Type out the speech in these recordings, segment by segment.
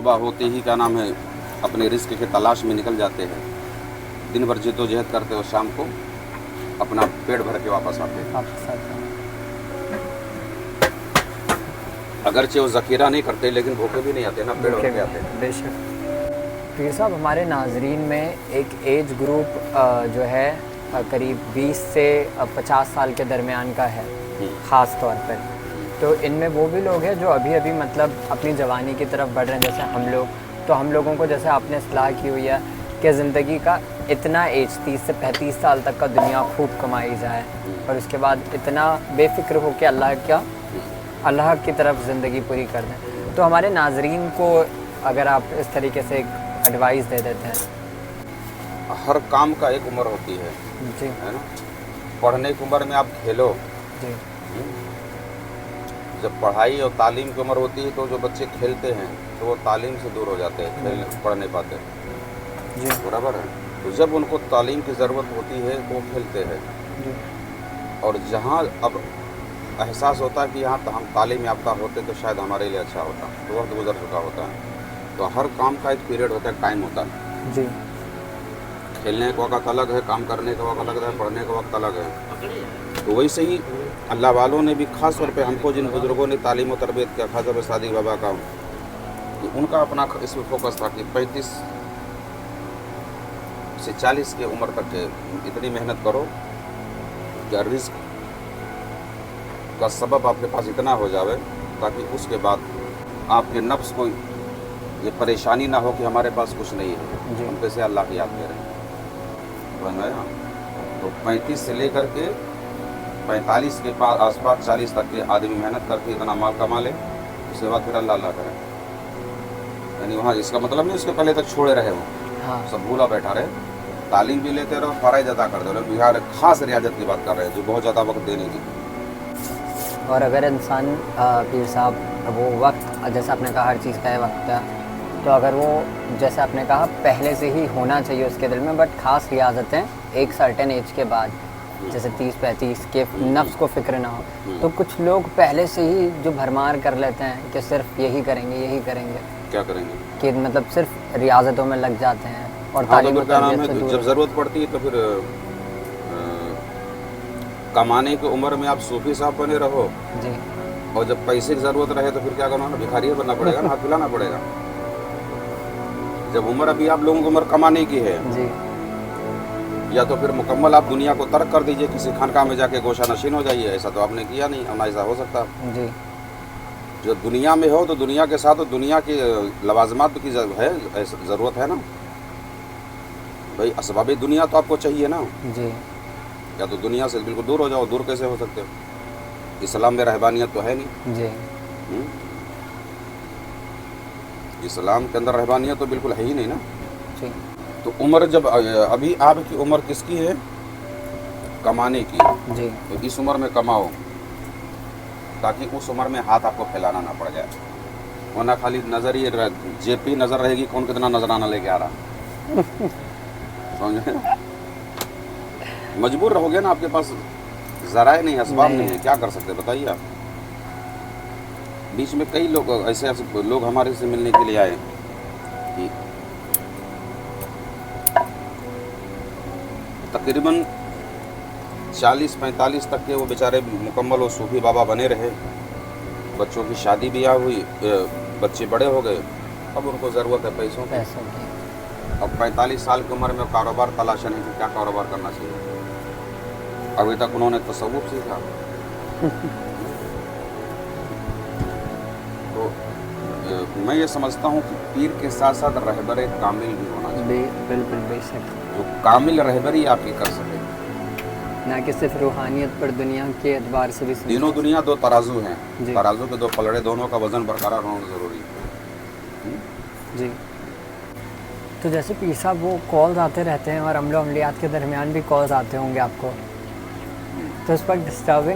सुबह होते ही क्या नाम है अपने रिस्क के तलाश में निकल जाते हैं, दिन भर जद्दोजहद करते हो, शाम को अपना पेट भर के वापस आते हैं। वापस आते हैं। अगरचे वो ज़ख़ीरा नहीं करते लेकिन भूखे भी नहीं आते ना, पेट भर के आते हैं। बेशक। पीर साहब, हमारे नाजरीन में एक एज ग्रुप जो है करीब 20 से 50 साल के दरमियान का है ख़ास तौर पर। तो इनमें वो भी लोग हैं जो अभी अभी मतलब अपनी जवानी की तरफ बढ़ रहे हैं, जैसे हम लोग। तो हम लोगों को जैसे आपने इस्लाह की हुई है कि ज़िंदगी का इतना एज 30 से 35 साल तक का दुनिया खूब कमाई जाए और उसके बाद इतना बेफिक्र हो कि अल्लाह की तरफ ज़िंदगी पूरी कर दें। तो हमारे नाजरीन को अगर आप इस तरीके से एक एडवाइस दे देते हैं। हर काम का एक उम्र होती है जी, है ना। पढ़ने की उम्र में आप खेलो, जी, जब पढ़ाई और तालीम की उम्र होती है तो जो बच्चे खेलते हैं तो वो तालीम से दूर हो जाते हैं, पढ़ नहीं पाते, जी, बराबर है। तो जब उनको तालीम की ज़रूरत होती है तो वो खेलते हैं, जी, और जहाँ अब एहसास होता है कि यहाँ तो हम तालीम याफ्ता होते तो शायद हमारे लिए अच्छा होता, तो वक्त गुजर चुका होता है। तो हर काम का एक पीरियड होता है, टाइम होता है। जी, खेलने का वक्त अलग है, काम करने का वक्त अलग है, पढ़ने का वक्त अलग है। तो वैसे ही अल्लाह वालों ने भी ख़ास तौर पे हमको, जिन बुज़ुर्गों ने तालीम और तरबियत किया, खास तौर पर सादिक बाबा का, कि उनका अपना इसमें फोकस था कि 35 से 40 की उम्र तक इतनी मेहनत करो कि रिस्क का सबब आपके पास इतना हो जावे ताकि उसके बाद आपके नफ्स को ये परेशानी ना हो कि हमारे पास कुछ नहीं है, जी। हम कैसे अल्लाह की याद करें। समझ में आया? तो 35 से लेकर के 45 के पास आसपास 40 तक के आदमी मेहनत करके इतना माल कमा ले, उसके बाद फिर अल्लाह अल्लाह करे। यानी वहाँ इसका मतलब नहीं उसके पहले तक छोड़े रहे वो, हाँ, सब भूला बैठा रहे, तालीम भी लेते रहो, फ़राइज़ अदा करते रहो। बिहार खास रियाजत की बात कर रहे हैं जो बहुत ज़्यादा वक्त देने की। और अगर इंसान पीर साहब वो वक्त, जैसे आपने कहा हर चीज़ का है वक्त है, तो अगर वो जैसे आपने कहा पहले से ही होना चाहिए उसके दिल में, बट ख़ास रियाजतें एक सर्टेन एज के बाद, जैसे 30-35 के नफ्स को फ़िक्र ना हो, तो कुछ लोग पहले से ही जो भरमार कर लेते हैं कि सिर्फ यही करेंगे, क्या करेंगे कि मतलब सिर्फ रियाजतों में लग जाते हैं और हाँ, तो तालीम फिर और क्या नाम तरबियत से है, दूर जब हो। ज़रूरत पड़ती है तो फिर कमाने की उम्र में आप सूफी साहब बने रहो, जी, और जब पैसे की ज़रूरत रहे तो फिर क्या करना, भिखारी बनना पड़ेगा ना, हाथ फैलाना पड़ेगा। जब उम्र अभी आप लोगों की उम्र कमाने की है, जी, या तो फिर मुकम्मल आप दुनिया को तर्क कर दीजिए, किसी खानका में जाके गोशा नशीन हो जाइए। ऐसा तो आपने किया नहीं, और ना ऐसा हो सकता। जी, जो दुनिया में हो तो दुनिया के साथ, तो दुनिया की लवाजमात की ज़रूरत है ना भाई, असबाब दुनिया तो आपको चाहिए ना। जी, या तो दुनिया से बिल्कुल दूर हो जाओ, दूर कैसे हो सकते हो? इस्लाम में रहबानियत तो है नहीं। जी, हुँ? इस्लाम के अंदर रहबानियत तो बिल्कुल है ही नहीं ना। जी, तो उम्र जब अभी आपकी उम्र किसकी है? कमाने की। जी, तो इस उम्र में कमाओ ताकि उस उम्र में हाथ आपको फैलाना ना पड़ जाए, वरना खाली नज़र ही जेब पे नज़र रहेगी, कौन कितना नजराना लेके आ रहा। समझे? मजबूर रहोगे ना, आपके पास ज़राए नहीं, असबाब नहीं है, क्या कर सकते बताइए आप। बीच में कई लोग ऐसे लोग हमारे से मिलने के लिए आए कि तकरीबन 40-45 तक के वो बेचारे मुकम्मल वो सूफी बाबा बने रहे, बच्चों की शादी ब्याह हुई, बच्चे बड़े हो गए, अब उनको ज़रूरत है पैसों की। पैसों की, अब 45 साल की उम्र में कारोबार तलाशन है कि क्या कारोबार करना चाहिए। अभी तक उन्होंने तसव्वुफ सीखा। तो मैं ये समझता हूँ कि पीर के साथ साथ रहबर कामिल भी होना चाहिए, बिल्कुल बेशक, जो कामिल रहबरी आपकी कर सके। ना कि सिर्फ रूहानियत पर दुनिया के एतबार से भी तीनों दुनिया दो तराजू हैं, जी। तराजू के दो पलड़े, दोनों का वजन बरकरार होना ज़रूरी है। जी। तो जैसे पीर साहब वो कॉल्स आते रहते हैं और अमलो अमलियात के दरमियान भी कॉल्स आते होंगे आपको, तो उस पर डिस्टर्ब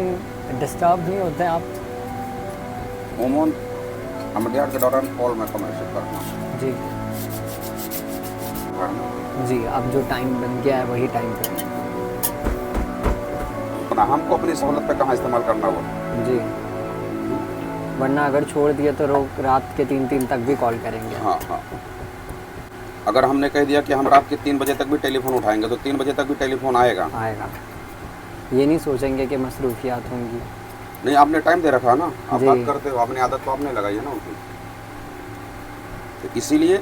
नहीं होते हैं आप? उमूमन अमलियात के दौरान कॉल में कम रिसीव करना। जी, जी, अब जो टाइम बन गया है वही टाइम पे। हमको अपनी सहूलत पे कहाँ इस्तेमाल करना हो। जी, ورنہ اگر چھوڑ دیے تو لوگ رات کے 3 تک بھی کال کریں گے. ہاں ہاں. اگر ہم نے کہہ دیا کہ ہم رات کے 3 بجے تک بھی ٹیلی فون اٹھائیں گے تو 3 بجے تک بھی ٹیلی فون آئے گا. یہ نہیں سوچیں گے کہ مصروفیات ہوں گی. نہیں, آپ نے ٹائم دے رکھا نا, آپ بات کرتے ہو, اپنی عادت تو آپ نے لگائی ہے نا ان کی. تو اسی لیے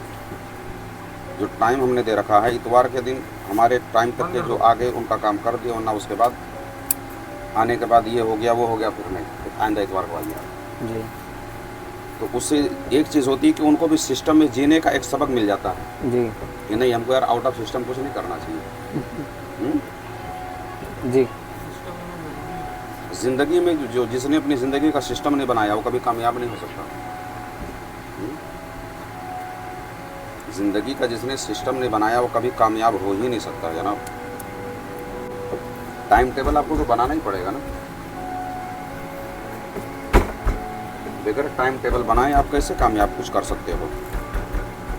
جو ٹائم ہم نے دے رکھا ہے, اتوار کے دن ہمارے ٹائم تک کے جو آگے ان کا کام کر دیا, ورنہ اس کے بعد آنے کے بعد یہ ہو گیا وہ ہو گیا, پھر نہیں, آئندہ اتوار کو آئیے. جی. تو اس سے ایک چیز ہوتی ہے کہ ان کو بھی سسٹم میں جینے کا ایک سبق مل جاتا ہے. جی. کہ نہیں, ہم کو یار آؤٹ آف سسٹم کچھ نہیں کرنا چاہیے. جی. زندگی میں جو جس نے اپنی زندگی کا سسٹم نہیں بنایا وہ کبھی کامیاب نہیں ہو سکتا. زندگی کا جس نے سسٹم نہیں بنایا وہ کبھی کامیاب ہو ہی نہیں سکتا جناب. ٹائم ٹیبل آپ کو تو بنانا ہی پڑے گا نا. بغیر ٹائم ٹیبل بنائے آپ کیسے کامیاب کچھ کر سکتے ہو.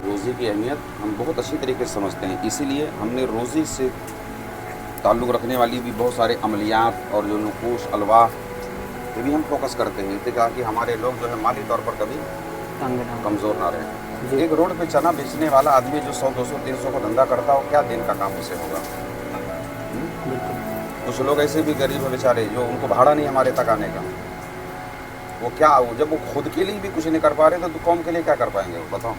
روزی کی اہمیت ہم بہت اچھی طریقے سے سمجھتے ہیں, اسی لیے ہم نے روزی سے تعلق رکھنے والی بھی بہت سارے عملیات اور جو نقوش الواح یہ بھی ہم فوکس کرتے ہیں تاکہ ہمارے لوگ جو ہے مالی طور پر کبھی کمزور نہ رہیں. ایک روڈ پہ چنا بیچنے والا آدمی جو 100 200 300 کو دھندا کرتا ہو, کیا دن کا کام اسے ہوگا. کچھ لوگ ایسے بھی غریب ہیں بیچارے جو ان کو بھاڑا نہیں ہمارے تک آنے کا. وہ کیا, جب وہ خود کے لیے بھی کچھ نہیں کر پا رہے تو قوم کے لیے کیا کر پائیں گے, بتاؤ.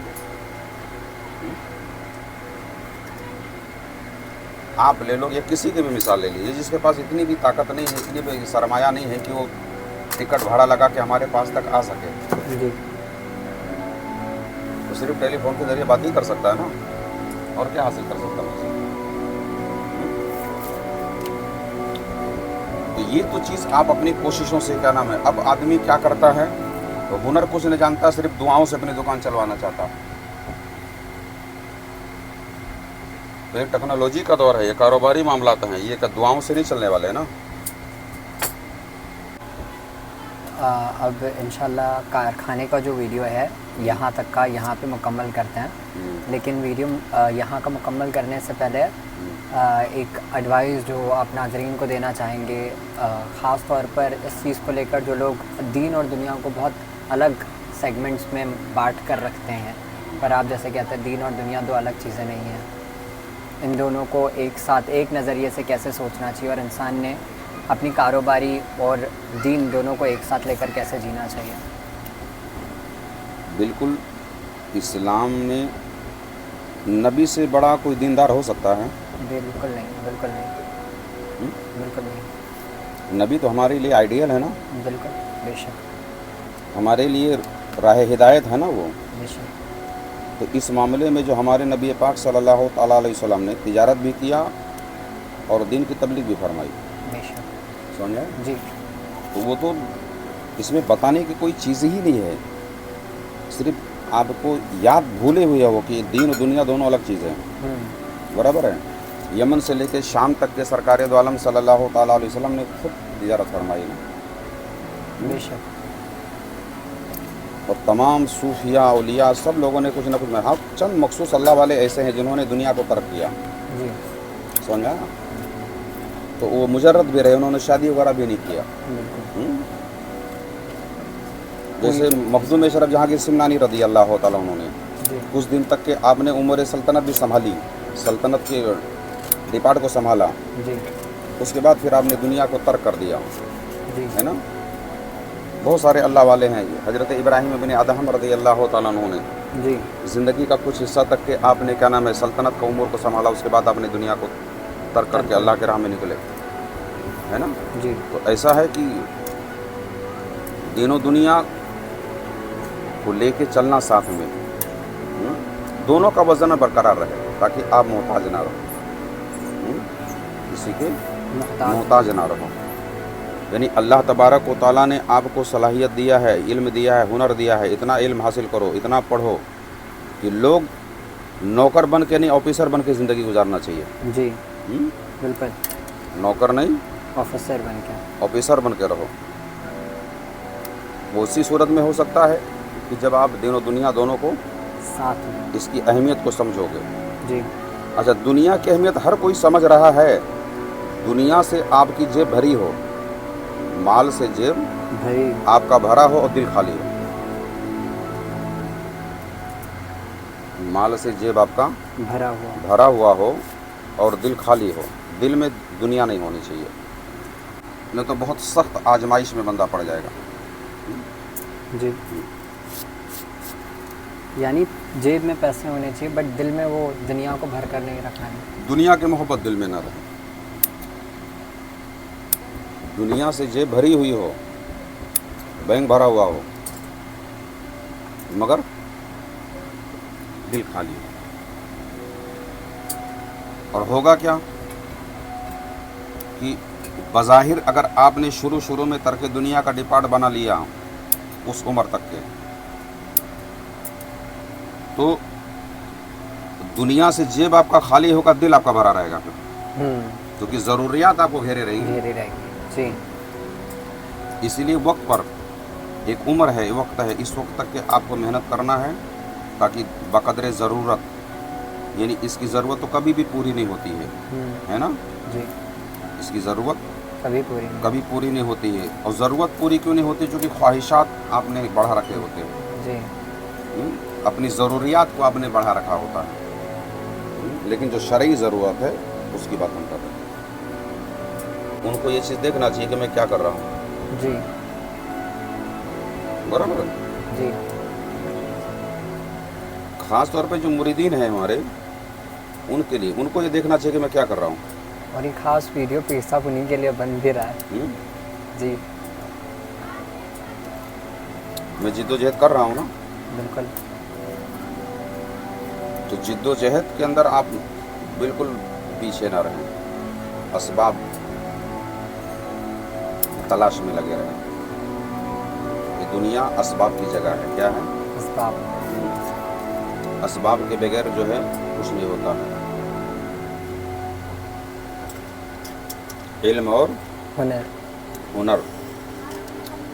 آپ لے لو یا کسی کی بھی مثال لے لیجیے جس کے پاس اتنی بھی طاقت نہیں ہے, اتنی بھی سرمایہ نہیں ہے کہ وہ ٹکٹ بھاڑا لگا کے ہمارے پاس تک آ سکے. جی. تو صرف ٹیلی فون کے ذریعے بات ہی کر سکتا ہے نا, اور کیا حاصل کر سکتا ہے. تو یہ تو چیز آپ اپنی کوششوں سے, کیا نام ہے, اب آدمی کیا کرتا ہے, تو ہنر کچھ نہیں جانتا, صرف دعاؤں سے اپنی دکان چلوانا چاہتا. تو یہ ٹیکنالوجی کا دور ہے, یہ کاروباری معاملات ہیں, یہ دعاؤں سے نہیں چلنے والے نا. اب انشاءاللہ کارخانے کا جو ویڈیو ہے یہاں تک کا یہاں پہ مکمل کرتے ہیں, لیکن ویڈیو یہاں کا مکمل کرنے سے پہلے ایک ایڈوائز جو آپ ناظرین کو دینا چاہیں گے, خاص طور پر اس چیز کو لے کر جو لوگ دین اور دنیا کو بہت الگ سیگمنٹس میں بانٹ کر رکھتے ہیں, پر آپ جیسے کہتے ہیں دین اور دنیا دو الگ چیزیں نہیں ہیں. ان دونوں کو ایک ساتھ ایک نظریے سے کیسے سوچنا چاہیے, اور انسان نے اپنی کاروباری اور دین دونوں کو ایک ساتھ لے کر کیسے جینا چاہیے. بالکل, اسلام میں نبی سے بڑا کوئی دیندار ہو سکتا ہے؟ بالکل نہیں, بالکل نہیں, بالکل نہیں. نبی تو ہمارے لیے آئیڈیل ہے نا. بالکل, بے شک. ہمارے لیے راہ ہدایت ہے نا وہ. بے شک. تو اس معاملے میں جو ہمارے نبی پاک صلی اللہ تعالیٰ علیہ وسلم نے تجارت بھی کیا اور دین کی تبلیغ بھی فرمائی. بے شک. سمجھا جی. تو وہ تو اس میں بتانے کی کوئی چیز ہی نہیں ہے, صرف آپ کو یاد بھولے ہوئے ہو کہ دین و دنیا دونوں الگ چیزیں ہیں. برابر ہے. یمن سے لے کے شام تک کے سرکار دو عالم صلی اللہ تعالیٰ علیہ وسلم نے خود تجارت فرمائی نا. بے شک. اور تمام صوفیاء اولیاء سب لوگوں نے کچھ نہ کچھ, ہاں چند مخصوص اللہ والے ایسے ہیں جنہوں نے دنیا کو ترک کیا. جی. سمجھا, تو وہ مجرد بھی رہے, انہوں نے شادی وغیرہ بھی نہیں کیا. جیسے مخدوم اشرف جہانگیر سمنانی رضی اللہ تعالیٰ انہوں نے کچھ دن تک کہ آپ نے عمر سلطنت بھی سنبھالی, سلطنت کے ڈپارٹ کو سنبھالا. اس کے بعد پھر آپ نے دنیا کو ترک کر دیا, ہے نا. بہت سارے اللہ والے ہیں. حضرت ابراہیم ابن ادہم رضی اللہ تعالیٰ عنہ نے زندگی کا کچھ حصہ تک کہ آپ نے, کیا نام ہے, سلطنت کا امور کو سنبھالا, اس کے بعد آپ نے دنیا کو ترک کر کے اللہ کے راہ میں نکلے, ہے نا. تو ایسا ہے کہ دین و دنیا کو لے کے چلنا ساتھ میں, دونوں کا وزن برقرار رہے تاکہ آپ محتاج نہ رہو, کسی کے محتاج نہ رہو. یعنی اللہ تبارک و تعالیٰ نے آپ کو صلاحیت دیا ہے, علم دیا ہے, ہنر دیا ہے, اتنا علم حاصل کرو, اتنا پڑھو کہ لوگ نوکر بن کے نہیں آفیسر بن کے زندگی گزارنا چاہیے. جی بالکل. نوکر نہیں, آفیسر بن کے, آفیسر بن کے رہو. وہ اسی صورت میں ہو سکتا ہے کہ جب آپ دین و دنیا دونوں کو ساتھ میں اس کی اہمیت کو سمجھو گے. جی. اچھا, دنیا کی اہمیت ہر کوئی سمجھ رہا ہے. دنیا سے آپ کی جیب بھری ہو, مال سے جیب بھائی آپ کا بھرا ہو اور دل خالی ہو, माल से जेब आपका भरा हुआ हो और दिल खाली हो, दिल में दुनिया नहीं होनी चाहिए, नहीं तो बहुत सख्त आजमाइश में बंदा पड़ जाएगा। जी, यानी जेब में पैसे होने चाहिए बट दिल में वो दुनिया को भर कर नहीं रखना है। दुनिया की मोहब्बत दिल में ना रहे, दुनिया से जेब भरी हुई हो, बैंक भरा हुआ हो, मगर दिल खाली हो। और होगा क्या कि बज़ाहिर अगर आपने शुरू में तर्क दुनिया का डिपार्ट बना लिया उस उम्र तक के, तो दुनिया से जेब आपका खाली होगा, दिल आपका भरा रहेगा फिर, क्योंकि ज़रूरियात आपको घेरे रहेगी। जी, इसीलिए वक्त पर एक उम्र है, वक्त है, इस वक्त तक के आपको मेहनत करना है ताकि बक़द्रे ज़रूरत, यानी इसकी ज़रूरत तो कभी भी पूरी नहीं होती है ना जी, इसकी ज़रूरत कभी पूरी नहीं होती है। और ज़रूरत पूरी क्यों नहीं होती? क्योंकि ख्वाहिशात आपने बढ़ा रखे होते हैं जी, अपनी ज़रूरियात को आपने बढ़ा रखा होता है। लेकिन जो शरई ज़रूरत है उसकी बात हम कर रहे हैं। उनको ये चीज़ देखना चाहिए कि मैं क्या कर रहा हूँ। जी, बराबर जी, ख़ास तौर पे जो मुरीदीन हैं हमारे, उनके लिए उनको ये देखना चाहिए कि मैं क्या कर रहा हूँ। और ये खास वीडियो पीर साहब उन्हीं के लिए बन भी रहा है। जी, मैं जिद्दोजहद कर रहा हूँ ना, बिल्कुल। तो जिद्दोजहद के अंदर आप बिल्कुल पीछे ना रहें, असबाब तलाश में लगे रहें। ये दुनिया असबाब की जगह है। क्या है? असबाब के बगैर जो है कुछ नहीं होता है। इल्म और हुनर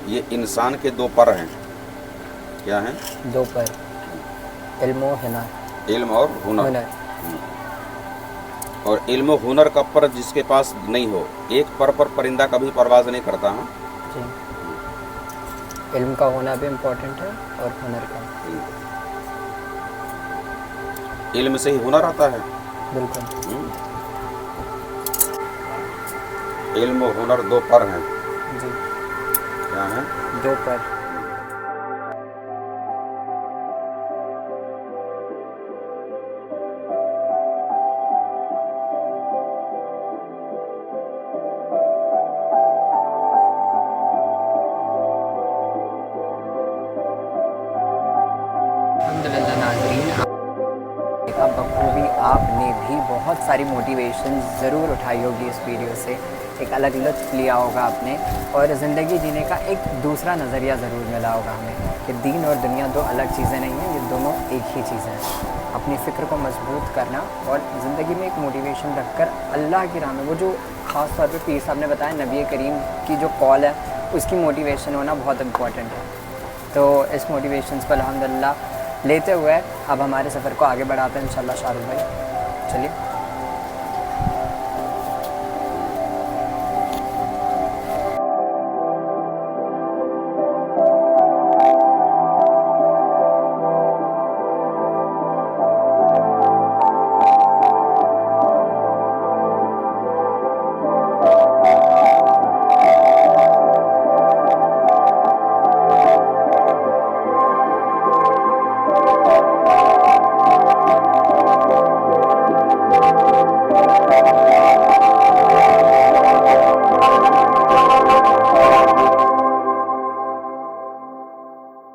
ये इंसान के दो पर हैं। क्या हैं? दो पर, इल्म और हुनर। इल्म और हुनर। और इल्म और हुनर का पर जिसके पास नहीं हो, एक पर परिंदा कभी परवाज नहीं करता है। जी, इल्म का होना भी इम्पोर्टेंट है और हुनर का। इल्म से ही हुनर आता है। बिल्कुल। इल्म और हुनर दो पर हैं। जी, क्या हैं? दो पर। अल्हम्दुलिल्लाह नाज़रीन, देखा बखूबी आपने भी बहुत सारी मोटिवेशन ज़रूर उठाई होगी इस वीडियो से, एक अलग लुत्फ़ लिया होगा आपने और ज़िंदगी जीने का एक दूसरा नज़रिया ज़रूर मिला होगा हमें कि दीन और दुनिया दो अलग चीज़ें नहीं हैं, ये दोनों एक ही चीज़ हैं। अपनी फ़िक्र को मजबूत करना और ज़िंदगी में एक मोटिवेशन रखकर अल्लाह की राह में, वो जो ख़ास तौर पे पीर साहब ने बताया नबी करीम की जो कॉल है उसकी मोटिवेशन होना बहुत इम्पॉर्टेंट है। तो इस मोटिवेशन पर अल्हम्दुलिल्लाह लेते हुए अब हमारे सफ़र को आगे बढ़ाते हैं इंशाल्लाह शाहरुख भाई। चलिए।